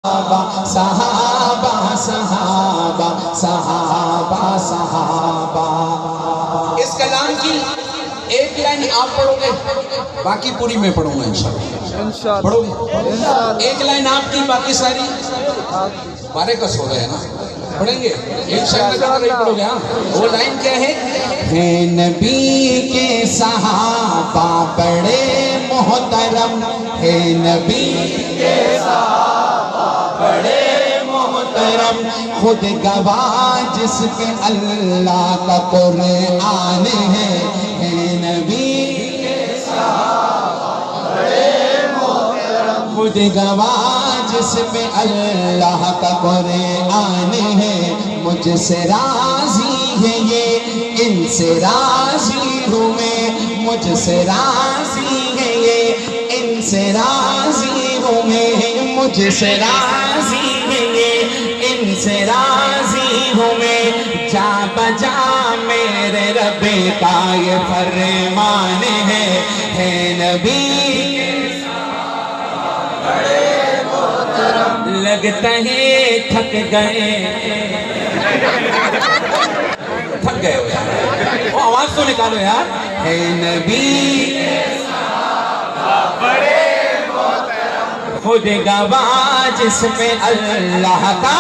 صحابہ صحابہ صحابہ صحابہ۔ اس کلام کی ایک لائن آپ پڑھو گے، باقی پوری میں پڑھوں گا انشاءاللہ۔ پڑھو گے؟ ایک لائن آپ کی، باقی ساری بارے کس ہو گئے نا، پڑھیں گے انشاءاللہ۔ پڑھو گے؟ ہاں، وہ لائن کیا ہے؟ نبی کے صحابہ بڑے محترم، ہے نبی کے صحابہ بڑے محترم، خود گواہ جس پہ اللہ کا قرآن ہے نبی کے صحابہ بڑے محترم، خود گواہ جس پہ اللہ کا قرآن ہے، مجھ سے راضی ہے یہ، ان سے راضی ہوں میں، مجھ سے راضی ہے یہ، ان سے راضی ہوں میں، مجھ سے راضی ہے یہ، ان سے راضی ہوں میں، جا بجا میرے رب کا یہ فرمان ہے نبی کے صحابہ بڑے محترم۔ لگتا ہے تھک گئے، تھک گئے ہو یار، وہ آواز تو نکالو یار۔ ہے نبی کے صحابہ بڑے محترم، خود گواہ جس پہ اللہ کا،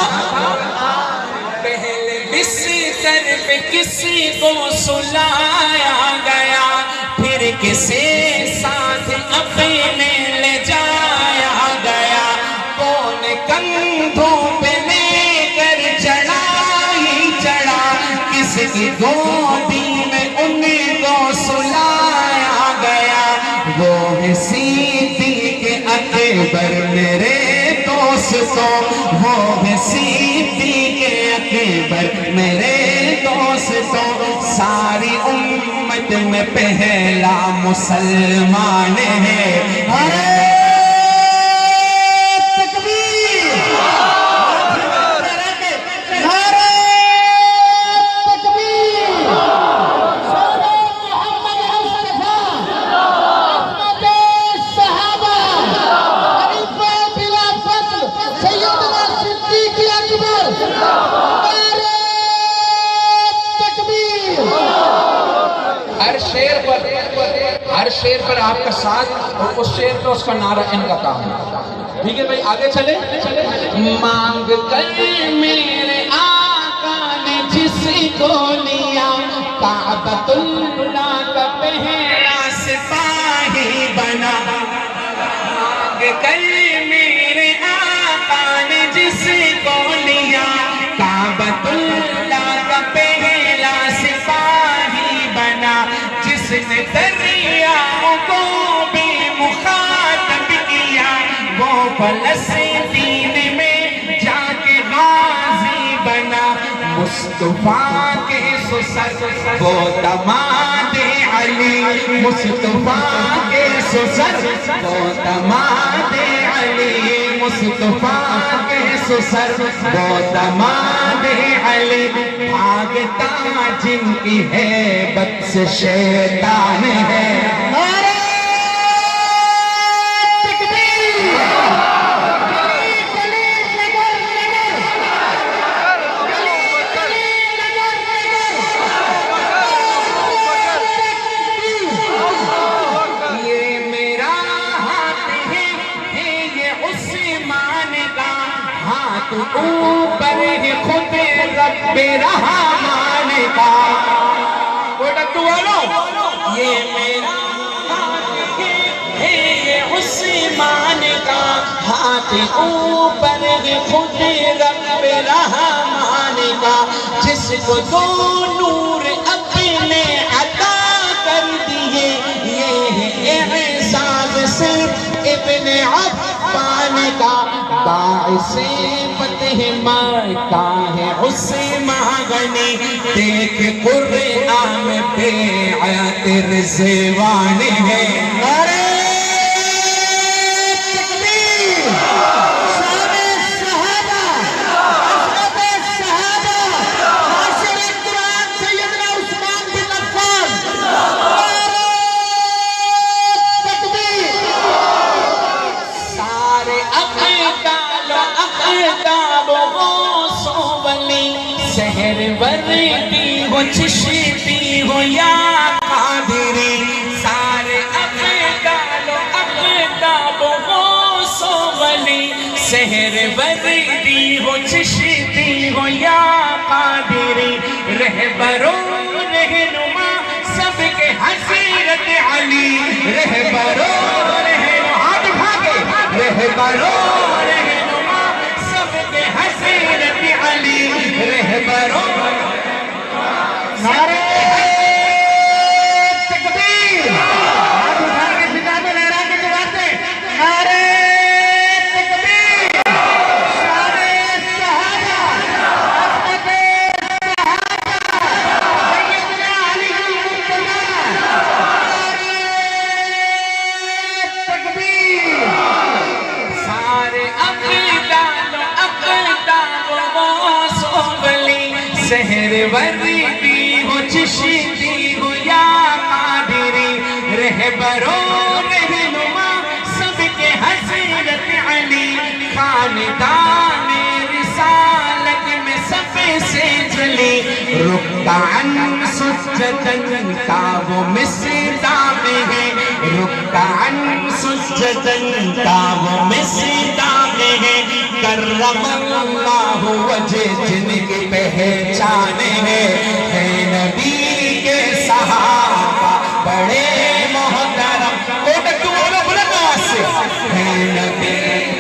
پہلے بستر پہ کسی کو سلایا گیا، پھر کسی ساتھ اپنے لے جایا گیا، کون کندھوں پہ لے کر چڑھا ہی چڑھا، کس کی گودی میں ان کو سلایا گیا، وہ ہے صدیق اکبر میرے دوستوں، وہ ہے صدیق اکبر میرے دوستوں، ساری امت میں پہلا مسلمان ہے۔ ہر شیر پر آپ کا ساتھ، اور اس شیر پر اس کا نعرہ، ان کا کام ہے۔ ٹھیک ہے بھائی، آگے چلے۔ مانگ کر میرے آقا نے جس کو لیا، کعبۃ اللہ کا پہلا سپاہی بنا، مانگ کر میرے آقا نے جس کو لیا، کعبۃ اللہ کا پہلا سپاہی بنا، جس نے دریاؤں کو بھی مخاطب کیا، وہ فلسطین میں جا کے غازی بنا، مصطفیٰ کے سسر وہ داماد علی، مصطفیٰ کے سسر وہ داماد علی، مصطفیٰ کے سسر وہ داماد علی، بھاگتا جن کی ہیبت سے شیطان ہے۔ اوپر ہی خود رب رحمان کا، کوئی ڈکٹو والو، یہ میرا ہاتھ ہے یہ عثمان کا، ہاتھ اوپر ہی خود رب رحمان کا، جس کو دو نور اپنے عطا کر دیے، یہ ہے اعزاز صرف ابن عفان کا، باعث فتح مکہ ہے عثمان غنی، دیکھ قرآن میں بیعت رضوان ہے۔ سحر وردی ہو چشتی ہو یا قادری سارے افدال و اقداب و غوث و ولی سحر وردی ہو چشتی ہو یا قادری رہبر و رہنما سب کے حضرت علی رہبر و رہنما ہاتھ اٹھا کے رہبر و رہنما سب کے حضرت علی رہبر و نعرہ تکبیر ہاتھ اٹھا کے سجا میں لہرا کے جواب دیں نعرہ سحر وردی ہو چشتی ہو یا قادری رہبر و رہنما سب کے حضرت علی خاندان رسالت میں سب سے جلی رکعن سجدن کا وہ مصداق ہے رکعن سجدن کا وہ مصداق ہے کرم اللہ وجہ جن کی پہچان ہے نبی کے صحابہ بڑے محترم کو ڈکو بولو بلند آواز سے ہے نبی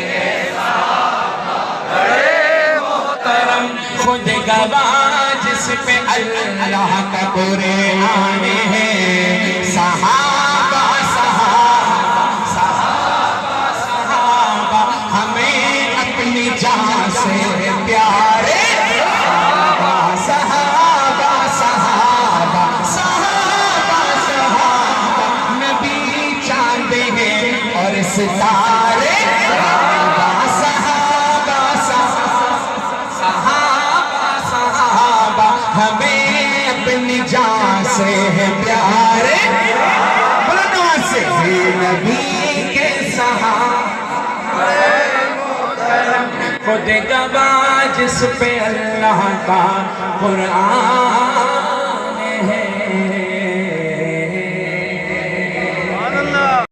کے صحابہ بڑے محترم خود گواہ جس پہ اللہ کا قرآن ہے صحابہ صحابہ صحابہ صحابہ ہمیں اپنی جان سے پیارے صحابہ صحابہ صحابہ صحابہ صحابہ نبی چاند ہیں اور ستارے صحابہ صحابہ صحابہ صحابہ ہمیں اپنی جان سے پیارے بلند آواز سے نبی کے صحابہ خود گواہ جس پہ اللہ کا قرآن